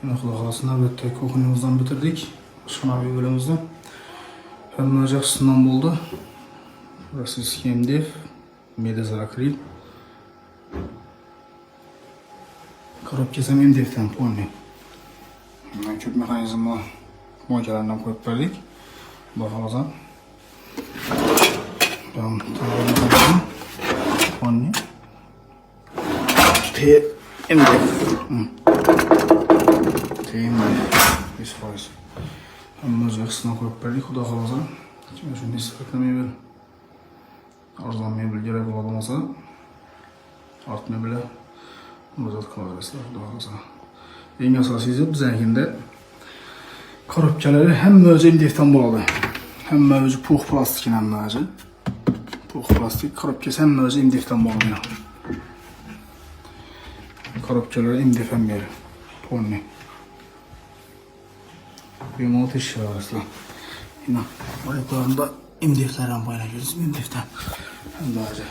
Yine kulak arasında böyle kokunumuzdan bitirdik. Şuna bir bölümümüzden. Hemen açısından buldu. Burası SKMDF. Medezar akril. Karab kesem MDF'den ponni. Hemen köp mekanizma mocalarından koyup verdik. Bakalım. Tamam. Ponni. MDF. This was. Hemen açısından koyup verdik. O da kalazan. Şimdi şunu isteklemeyi ver. Arzulanmaya bile gerek olamasa artmaya bile uzat kalırsa doğrusa. En asasıydı bizimkinde korupçaları hem mövzu MDF'den buladı. Hem mövzu puh plastik ile mövzu. Puh plastik korupçası hem mövzu MDF'den buladı. Korupçaları MDF'den beri. Ponni. Bir mod işi var aslında. Yine ayaklarında MDF'lerden paylaşıyoruz. MDF'den. Hem daha önce.